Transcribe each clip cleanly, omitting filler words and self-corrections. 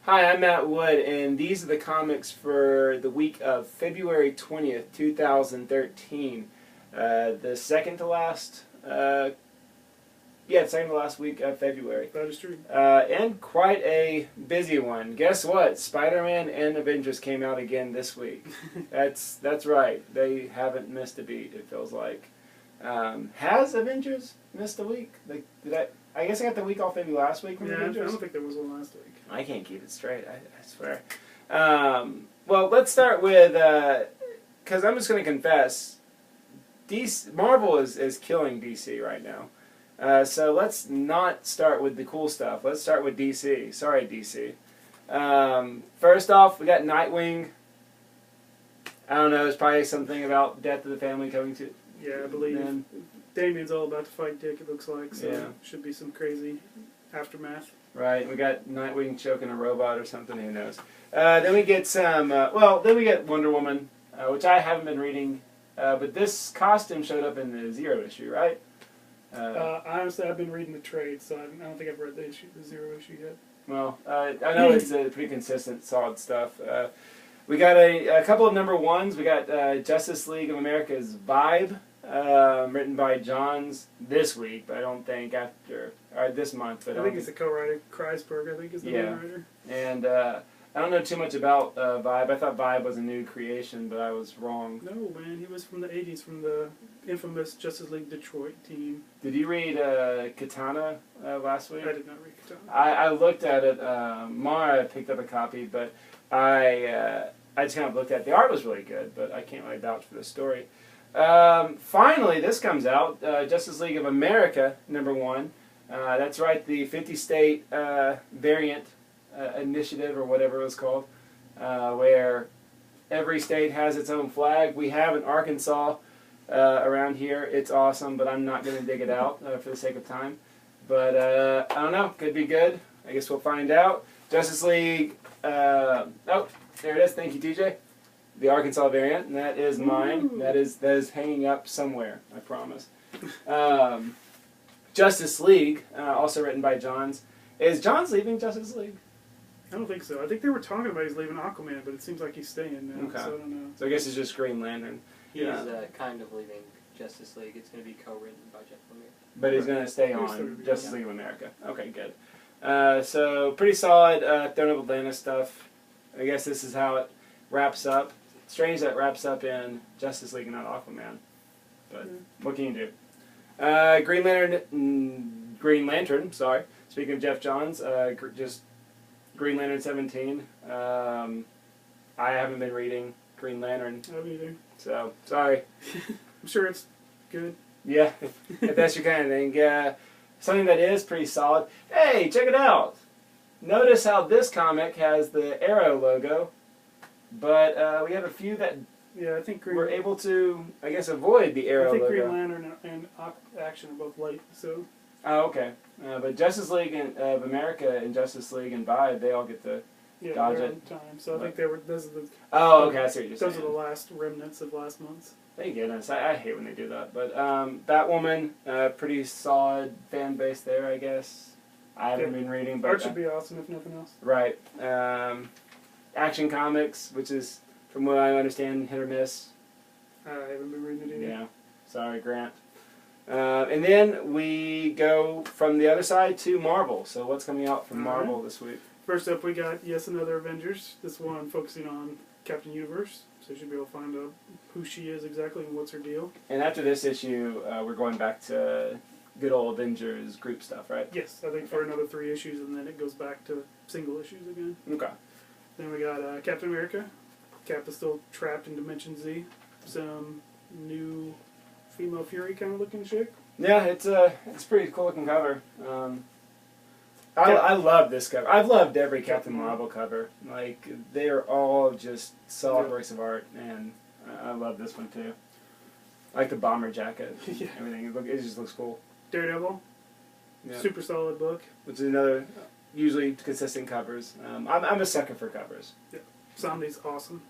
Hi, I'm Matt Wood, and these are the comics for the week of February 20th, 2013. The second to last, second to last week of February. That is true. And quite a busy one. Guess what? Spider-Man and Avengers came out again this week. That's right. They haven't missed a beat, it feels like. Has Avengers missed a week? I guess I got the week off maybe last week from Avengers. I don't think there was one last week. I can't keep it straight, I swear. Well, let's start with, because I'm just going to confess, Marvel is killing DC right now. So let's not start with the cool stuff. Let's start with DC. Sorry, DC. First off, we got Nightwing. I don't know, it's probably something about Death of the Family coming to... Yeah, I believe then. Damien's all about to fight Dick, it looks like, so Yeah. should be some crazy aftermath. Right, we got Nightwing choking a robot or something, who knows. Then we get then we get Wonder Woman, which I haven't been reading, but this costume showed up in the Zero issue, right? Honestly, I've been reading the trade, so I don't think I've read the Zero issue yet. Well, I know it's pretty consistent, solid stuff. We got a couple of number ones. We got Justice League of America's Vibe, written by Johns this week, but I don't think this month. But I think it's the co-writer, Kreisberg, I think is the main writer. And I don't know too much about Vibe. I thought Vibe was a new creation, but I was wrong. No, man, he was from the 80s, from the infamous Justice League Detroit team. Did you read Katana last week? I did not read Katana. I looked at it. Mara picked up a copy, but I just kind of looked at it. The art was really good, but I can't really vouch for the story. Finally, this comes out, Justice League of America, number 1. That's right, the 50-state variant initiative, or whatever it was called, where every state has its own flag. We have an Arkansas around here. It's awesome, but I'm not going to dig it out for the sake of time. But I don't know, could be good. I guess we'll find out. Justice League, oh, there it is. Thank you, TJ. The Arkansas variant, and that is mine. Ooh. That is hanging up somewhere, I promise. Justice League, also written by Johns. Is Johns leaving Justice League? I don't think so. I think they were talking about he's leaving Aquaman, but it seems like he's staying now, Okay. so I don't know. So I guess it's just Green Lantern. He's Yeah. kind of leaving Justice League. It's going to be co-written by Jeff Lemire. But he's going to stay He's still on gonna be Justice on. League of America. Okay, good. So pretty solid Throne of Atlantis stuff. I guess this is how it wraps up. Strange that it wraps up in Justice League and not Aquaman. But what can you do? Green Lantern, sorry. Speaking of Jeff Johns, just Green Lantern 17. I haven't been reading Green Lantern, I haven't either. so sorry. I'm sure it's good. Yeah, if that's your kind of thing. Something that is pretty solid. Hey, check it out. Notice how this comic has the Arrow logo, but we have a few that Yeah, I think were able to, I guess, avoid the Arrow I think logo. Green Lantern and Action are both light, so Oh, okay. But Justice League of America and Justice League and Vibe, they all get the... yeah, Dodge they're it. on time. So I think they were those are the Oh, okay, I see what you're saying. those are the last remnants of last month's. Thank goodness. I hate when they do that. But Batwoman, pretty solid fan base there, I guess. I haven't been reading, but... Art should be awesome if nothing else. Right. Action Comics, which is, from what I understand, hit or miss. I haven't been reading it either. Yeah. Sorry, Grant. And then we go from the other side to Marvel. So what's coming out from All right. Marvel this week? First up, we got another Avengers. This one focusing on Captain Universe, so you should be able to find out who she is exactly and what's her deal. And after this issue, we're going back to good old Avengers group stuff, right? Yes, I think for another 3 issues, and then it goes back to single issues again. Okay. Then we got Captain America. Cap is still trapped in Dimension Z. Some new female Fury kind of looking chick. Yeah, it's a pretty cool looking cover. I love this cover. I've loved every Captain Marvel cover. Like, they are all just solid works of art, and I love this one too. I like the bomber jacket. Yeah. Everything. It just looks cool. Daredevil. Yeah. Super solid book. Which is another usually consistent covers. I'm a sucker for covers. Somebody's awesome.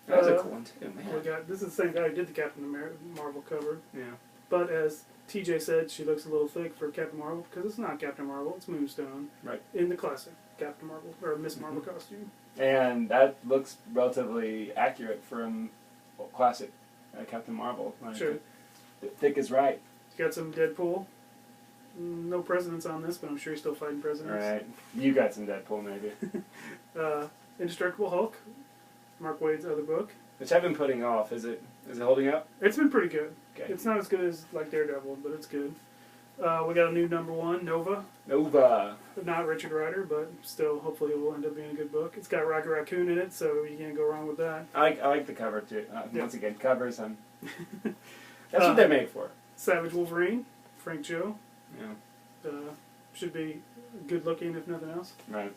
That was a cool one too, We man. got this is the same guy who did the Captain Marvel cover, Yeah. but as TJ said, she looks a little thick for Captain Marvel because it's not Captain Marvel, it's Moonstone. Right. In the classic Captain Marvel or Miss Marvel costume. And that looks relatively accurate from classic Captain Marvel. Like, Sure. Thick is right. Got some Deadpool. No presidents on this, but I'm sure he's still fighting presidents. Right. You got some Deadpool, maybe. Indestructible Hulk, Mark Waid's other book. Which I've been putting off. Is it holding up? It's been pretty good. Okay. It's not as good as like Daredevil, but it's good. We got a new #1, Nova. Nova. Not Richard Rider, but still, hopefully it will end up being a good book. It's got Rocket Raccoon in it, so you can't go wrong with that. I like the cover too. Yeah. Once again, covers. That's what they're made for. Savage Wolverine, Frank Joe. Yeah. Should be good looking, if nothing else. Right.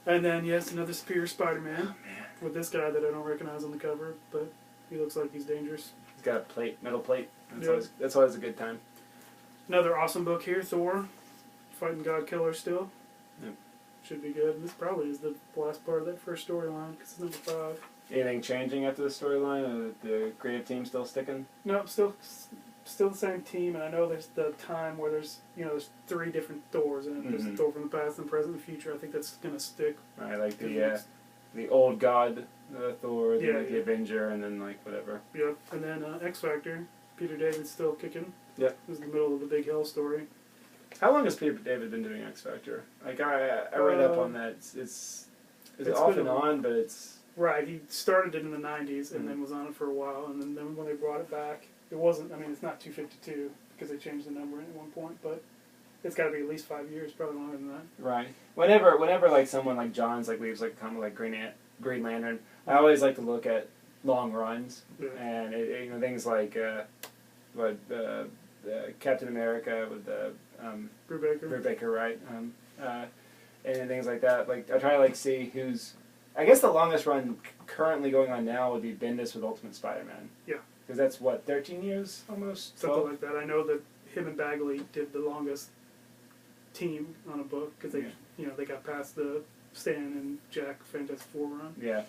And then, yes, another Superior Spider-Man Man. with this guy that I don't recognize on the cover, but he looks like he's dangerous. He's got a plate, metal plate. Yeah. That's always a good time. Another awesome book here, Thor, fighting God Killer still. Yep. Should be good. This probably is the last part of that first storyline, because it's #5. Anything changing after the storyline? Or the creative team still sticking? No, still the same team, and I know there's the time where there's 3 different Thors, and there's Mhm. Thor from the past, and present, and future. I think that's gonna stick. Right, like the old god Thor, then Yeah, like the yeah. Avenger, and then like whatever. Yep. And then X Factor, Peter David's still kicking. Yep. This is the middle of the Big Hell story. How long has Peter David been doing X Factor? Like I read up on that. It's off been and on, but it's Right, he started it in the '90s and Mhm. then was on it for a while, and then when they brought it back, it wasn't. I mean, it's not 252 because they changed the number at one point, but it's got to be at least 5 years, probably longer than that. right. Whenever like someone like Johns like leaves like kind of like Green Lantern, I always like to look at long runs Yeah. and things like Captain America with the Brubaker. Brubaker, right? And things like that. Like I try to like see who's. I guess the longest run currently going on now would be Bendis with Ultimate Spider-Man. Yeah. Because that's what 13 years almost. Something 12? like that. I know that him and Bagley did the longest team on a book because they, they got past the Stan and Jack Fantastic Four run. Yeah,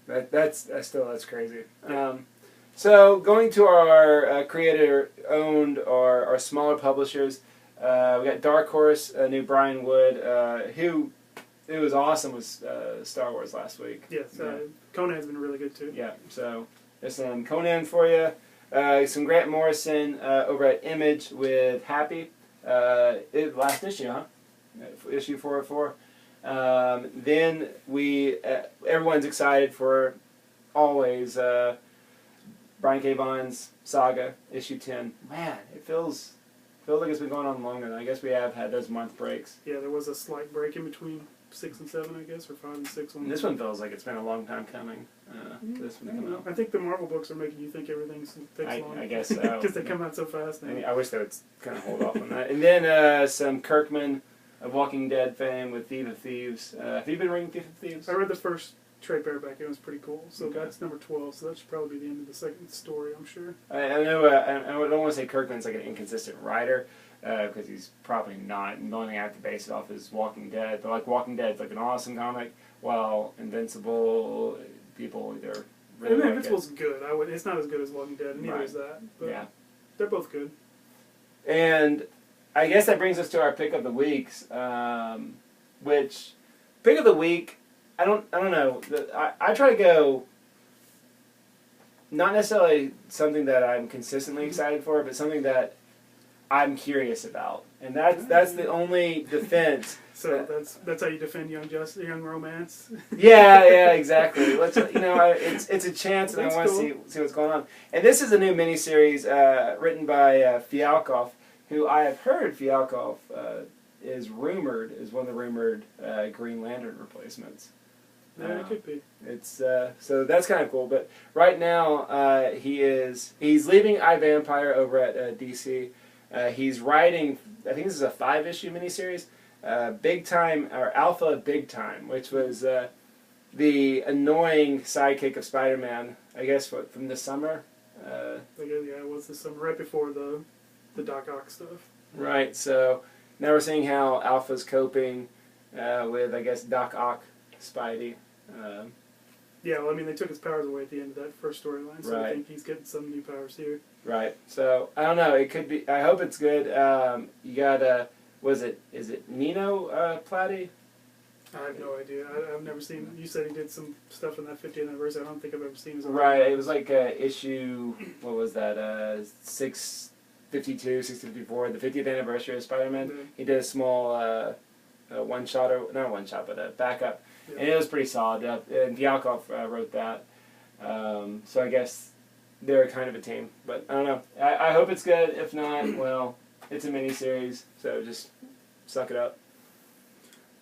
that's crazy. So going to our creator-owned or our smaller publishers, we got Dark Horse, new Brian Wood, who it was awesome with Star Wars last week. Yes, Yeah. Conan's been really good too. Yeah, so there's some Conan for you. Some Grant Morrison over at Image with Happy. Last issue, huh? Issue 404. Then everyone's excited for always Brian K. Vaughan's Saga, issue 10. Man, it feels like it's been going on longer. I guess we have had those month breaks. Yeah, there was a slight break in between 6 and 7, I guess, or 5 and 6. And this one feels like it's been a long time coming. This one to come out. I think the Marvel books are making you think everything takes long. I guess so. Because they come out so fast now. I wish they would kind of hold off on that. And then some Kirkman of Walking Dead fame with Thief of Thieves. Have you been reading Thief of Thieves? I read the first trade paperback. It was pretty cool. So Okay. that's number 12. So that should probably be the end of the second story, I'm sure. I know. I don't want to say Kirkman's like an inconsistent writer because he's probably not. And the only thing I have to base it off is Walking Dead. But like Walking Dead's like an awesome comic, while Invincible, people either really And like Invincible's good. It's not as good as Walking Dead. Neither Right. is that. it. But Yeah. they're both good. And I guess that brings us to our pick of the weeks, which pick of the week. I don't know. I try to go. Not necessarily something that I'm consistently excited for, but something that I'm curious about, and that's the only defense. So that's how you defend young romance. Yeah, exactly. It's a chance, and I That's want to cool. see what's going on. And this is a new miniseries written by Fialkov, who I have heard Fialkov is rumored is one of the rumored Green Lantern replacements. Yeah, it could be. It's so that's kind of cool. But right now he's leaving iVampire over at DC. He's writing. I think this is a 5-issue miniseries. Big Time or Alpha Big Time, which was the annoying sidekick of Spider-Man. I guess from the summer. It was this summer, right before the Doc Ock stuff. Right. So now we're seeing how Alpha's coping with, I guess, Doc Ock, Spidey. Yeah, well, I mean, they took his powers away at the end of that first storyline, so I Right. think he's getting some new powers here. Right. So I don't know. It could be. I hope it's good. You got is it Nino Platti? I have no idea. I've never seen. You said he did some stuff in that 50th anniversary. I don't think I've ever seen his. Right, it was like issue, what was that, 652, 654, the 50th anniversary of Spider-Man. Yeah. He did a small one-shot, or not one-shot, but a backup. Yeah. And it was pretty solid. And Diakov wrote that. So I guess they're kind of a team. But I don't know. I hope it's good. If not, well, it's a mini-series, so just suck it up.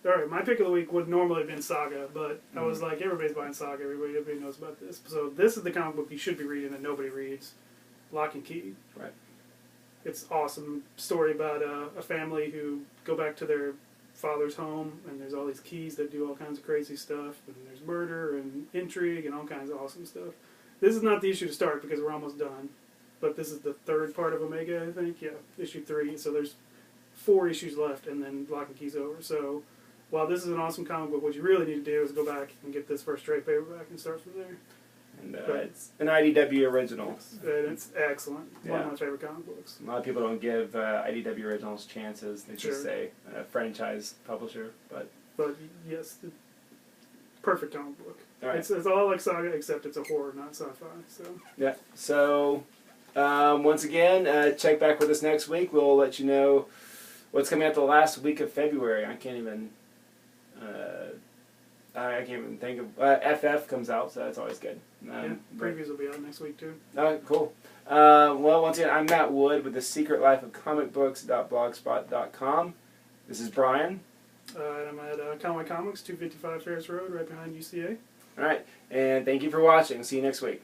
All right, my pick of the week would normally have been Saga, but I was like, everybody's buying Saga. Everybody knows about this. So this is the comic book you should be reading that nobody reads. Lock and Key. Right. It's awesome story about a family who go back to their father's home, and there's all these keys that do all kinds of crazy stuff, and there's murder and intrigue and all kinds of awesome stuff. This is not the issue to start because we're almost done, but this is the third part of Omega, I think. Yeah, issue 3. So there's 4 issues left, and then Lock and Key's over. So while this is an awesome comic book, what you really need to do is go back and get this first trade paperback and start from there. And it's an IDW original. And it's excellent. One Yeah. of my favorite comic books. A lot of people don't give IDW originals chances. They Sure. just say franchise publisher. But But yes, the perfect comic book. all right. It's all like Saga, except it's a horror, not sci-fi. So Yeah. So once again, check back with us next week. We'll let you know what's coming out the last week of February. I can't even think of. FF comes out, so that's always good. yeah, previews will be out next week too. Cool. Well, once again, I'm Matt Wood with the Secret Life of Comic Books.blogspot.com. This is Brian. And I'm at Conway Comics, 255 Ferris Road, right behind UCA. All right, and thank you for watching. See you next week.